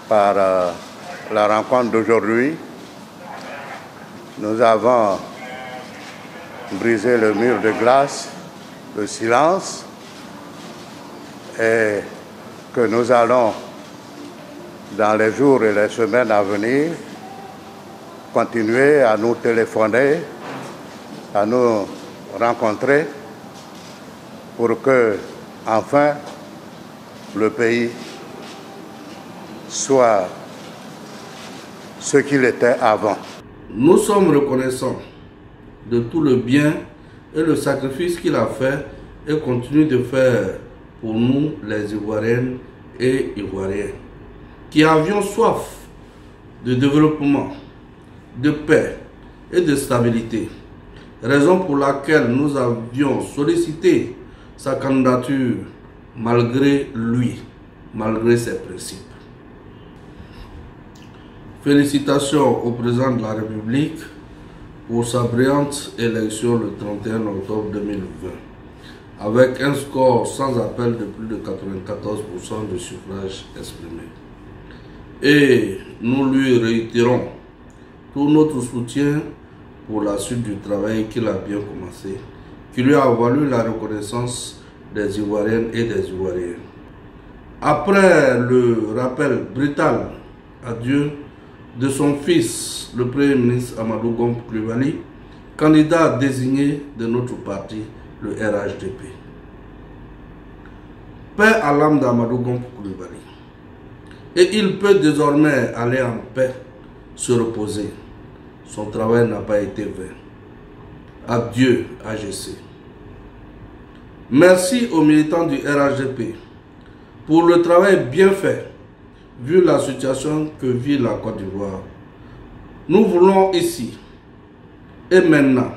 par la rencontre d'aujourd'hui. Nous avons brisé le mur de glace, le silence, et que nous allons, dans les jours et les semaines à venir, continuer à nous téléphoner, à nous rencontrer pour que, enfin, le pays soit ce qu'il était avant. Nous sommes reconnaissants de tout le bien et le sacrifice qu'il a fait et continue de faire pour nous, les Ivoiriennes et Ivoiriens, qui avions soif de développement, de paix et de stabilité, raison pour laquelle nous avions sollicité sa candidature malgré lui, malgré ses principes. Félicitations au président de la République pour sa brillante élection le 31 octobre 2020, avec un score sans appel de plus de 94% de suffrages exprimés. Et nous lui réitérons tout notre soutien pour la suite du travail qu'il a bien commencé, qui lui a valu la reconnaissance des Ivoiriennes et des Ivoiriens. Après le rappel brutal à Dieu de son fils, le Premier ministre Amadou Gom Coulibaly, candidat désigné de notre parti, le RHDP. Paix à l'âme d'Amadou Gom Coulibaly. Et il peut désormais aller en paix, se reposer. Son travail n'a pas été vain. Adieu AGC. Merci aux militants du RHDP pour le travail bien fait, vu la situation que vit la Côte d'Ivoire. Nous voulons ici et maintenant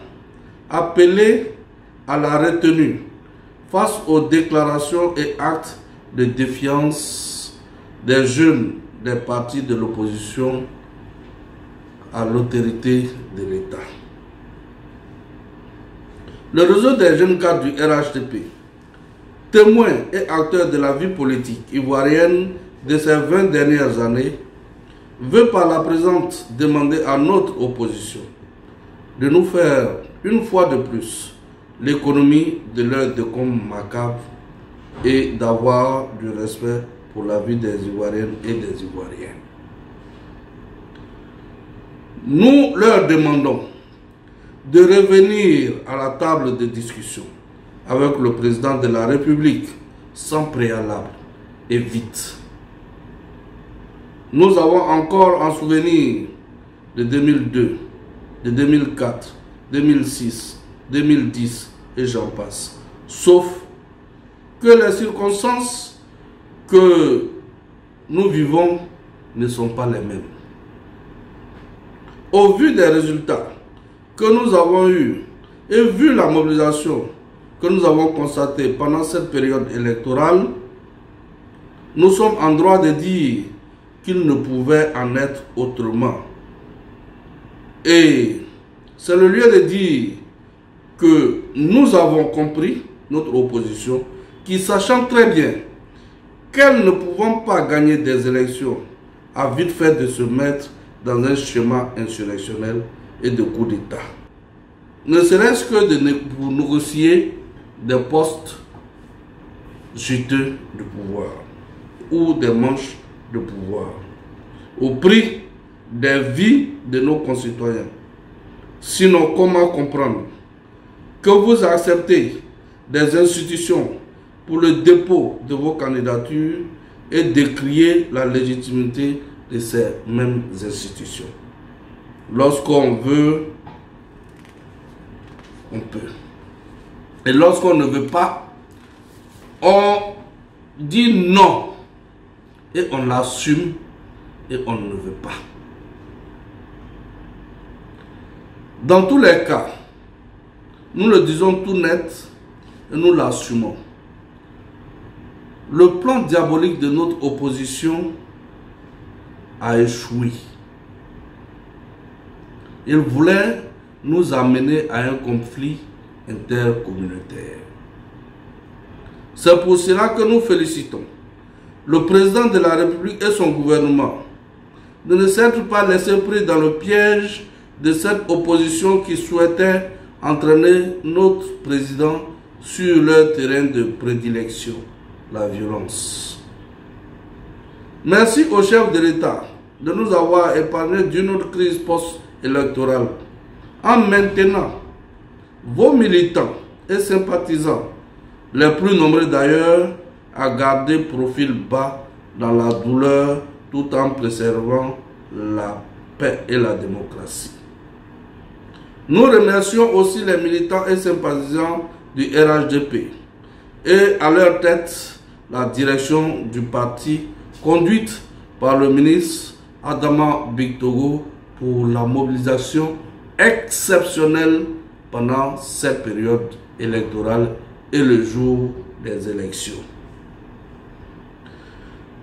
appeler à la retenue face aux déclarations et actes de défiance des jeunes des partis de l'opposition à l'autorité de l'État. Le réseau des jeunes cadres du RHDP, témoins et acteurs de la vie politique ivoirienne de ces 20 dernières années, veut par la présente demander à notre opposition de nous faire une fois de plus l'économie de leur décompte macabre et d'avoir du respect pour la vie des Ivoiriennes et des Ivoiriens. Nous leur demandons de revenir à la table de discussion avec le président de la République sans préalable et vite. Nous avons encore en souvenir de 2002, de 2004, 2006, 2010 et j'en passe. Sauf que les circonstances que nous vivons ne sont pas les mêmes. Au vu des résultats que nous avons eus et vu la mobilisation que nous avons constatée pendant cette période électorale, nous sommes en droit de dire qu'il ne pouvait en être autrement. Et c'est le lieu de dire que nous avons compris, notre opposition, qui sachant très bien qu'elles ne pouvons pas gagner des élections, a vite fait de se mettre dans un schéma insurrectionnel et de coup d'État. Ne serait-ce que pour négocier des postes juteux de pouvoir ou des manches de pouvoir au prix des vies de nos concitoyens. Sinon, comment comprendre que vous acceptez des institutions pour le dépôt de vos candidatures et décrier la légitimité de ces mêmes institutions? Lorsqu'on veut, on peut. Et lorsqu'on ne veut pas, on dit non. Et on l'assume et on ne veut pas. Dans tous les cas, nous le disons tout net et nous l'assumons. Le plan diabolique de notre opposition a échoué. Il voulait nous amener à un conflit intercommunautaire. C'est pour cela que nous félicitons le président de la République et son gouvernement de ne s'être pas laissé pris dans le piège de cette opposition qui souhaitait entraîner notre président sur leur terrain de prédilection, la violence. Merci au chef de l'État de nous avoir épargné d'une autre crise post-électorale en maintenant vos militants et sympathisants, les plus nombreux d'ailleurs, à garder profil bas dans la douleur tout en préservant la paix et la démocratie. Nous remercions aussi les militants et sympathisants du RHDP et à leur tête la direction du parti conduite par le ministre Adama Bictogo pour la mobilisation exceptionnelle pendant cette période électorale et le jour des élections.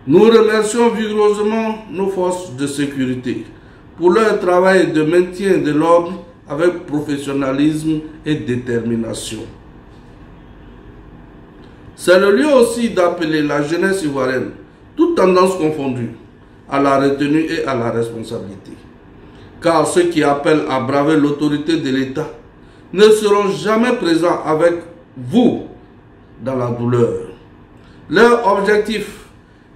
Nous remercions vigoureusement nos forces de sécurité pour leur travail de maintien de l'ordre avec professionnalisme et détermination. C'est le lieu aussi d'appeler la jeunesse ivoirienne, toutes tendances confondues, à la retenue et à la responsabilité. Car ceux qui appellent à braver l'autorité de l'État ne seront jamais présents avec vous dans la douleur. Leur objectif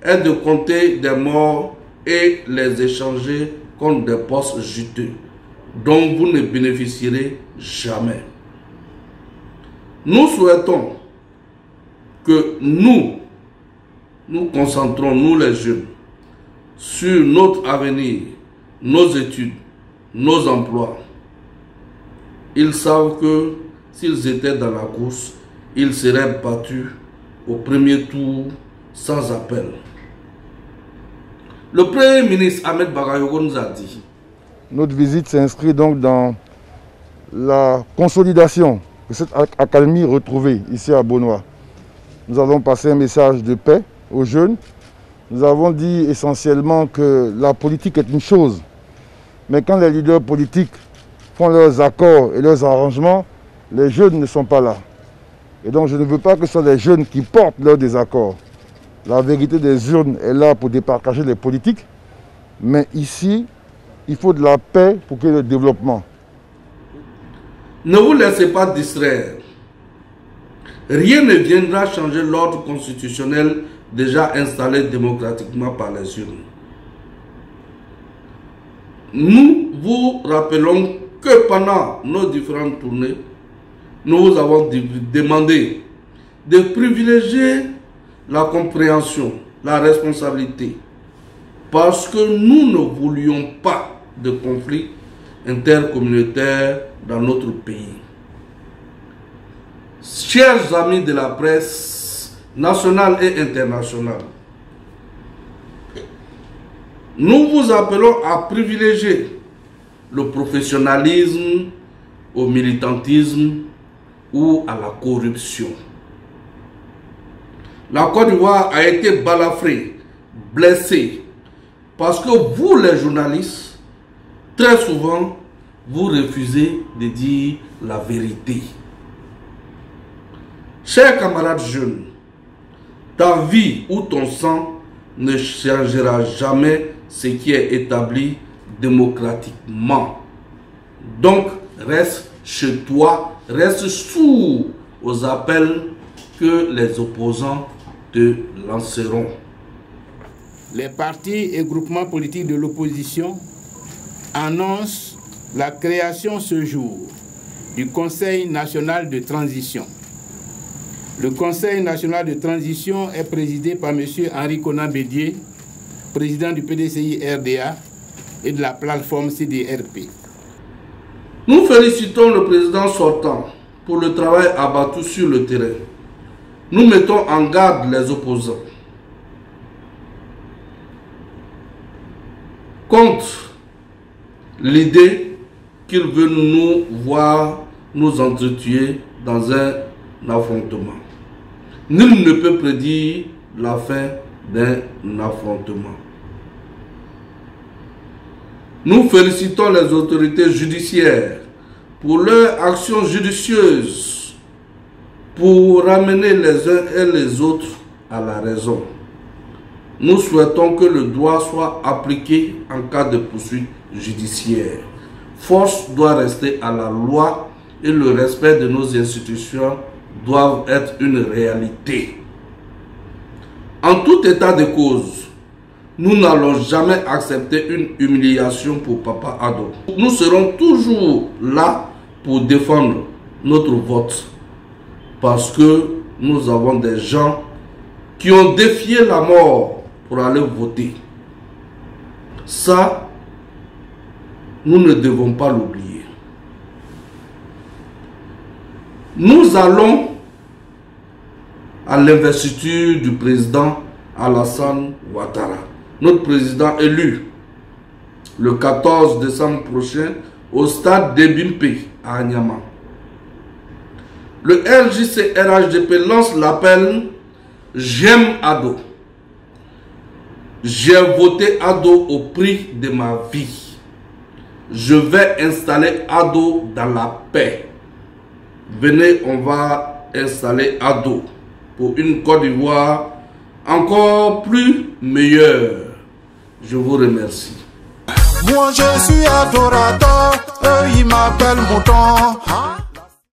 est de compter des morts et les échanger contre des postes juteux dont vous ne bénéficierez jamais. Nous souhaitons que nous concentrons, nous les jeunes, sur notre avenir, nos études, nos emplois. Ils savent que s'ils étaient dans la course, ils seraient battus au premier tour sans appel. Le Premier ministre Ahmed Bagayogo nous a dit: notre visite s'inscrit donc dans la consolidation de cette accalmie retrouvée ici à Bonoa. Nous avons passé un message de paix aux jeunes. Nous avons dit essentiellement que la politique est une chose, mais quand les leaders politiques font leurs accords et leurs arrangements, les jeunes ne sont pas là. Et donc je ne veux pas que ce soit les jeunes qui portent leurs désaccords. La vérité des urnes est là pour départager les politiques, mais ici, il faut de la paix pour qu'il y ait le développement. Ne vous laissez pas distraire. Rien ne viendra changer l'ordre constitutionnel déjà installé démocratiquement par les urnes. Nous vous rappelons que pendant nos différentes tournées, nous vous avons demandé de privilégier la compréhension, la responsabilité, parce que nous ne voulions pas de conflit intercommunautaire dans notre pays. Chers amis de la presse nationale et internationale, nous vous appelons à privilégier le professionnalisme au militantisme ou à la corruption. La Côte d'Ivoire a été balafrée, blessée, parce que vous les journalistes, très souvent, vous refusez de dire la vérité. Chers camarades jeunes, ta vie ou ton sang ne changera jamais ce qui est établi démocratiquement. Donc, reste chez toi, reste sourd aux appels que les opposants te lanceront. Les partis et groupements politiques de l'opposition annoncent la création ce jour du Conseil national de transition. Le Conseil national de transition est présidé par M. Henri Konan Bédié, président du PDCI RDA et de la plateforme CDRP. Nous félicitons le président sortant pour le travail abattu sur le terrain. Nous mettons en garde les opposants contre l'idée qu'ils veulent nous voir nous entretuer dans un affrontement. Nul ne peut prédire la fin d'un affrontement. Nous félicitons les autorités judiciaires pour leur action judicieuse pour ramener les uns et les autres à la raison. nous souhaitons que le droit soit appliqué en cas de poursuite judiciaire. Force doit rester à la loi et le respect de nos institutions doivent être une réalité. En tout état de cause, nous n'allons jamais accepter une humiliation pour Papa Ado. Nous serons toujours là pour défendre notre vote parce que nous avons des gens qui ont défié la mort pour aller voter. Ça, nous ne devons pas l'oublier. Nous allons à l'investiture du président Alassane Ouattara, notre président élu le 14 décembre prochain au stade d'Ebimpe à Anyama. Le LJC-RHDP lance l'appel « J'aime Ado ». J'ai voté Ado au prix de ma vie. Je vais installer Ado dans la paix. Venez, on va installer Ado pour une Côte d'Ivoire encore plus meilleure. Je vous remercie. Moi je suis adorateur, eux ils m'appellent mouton.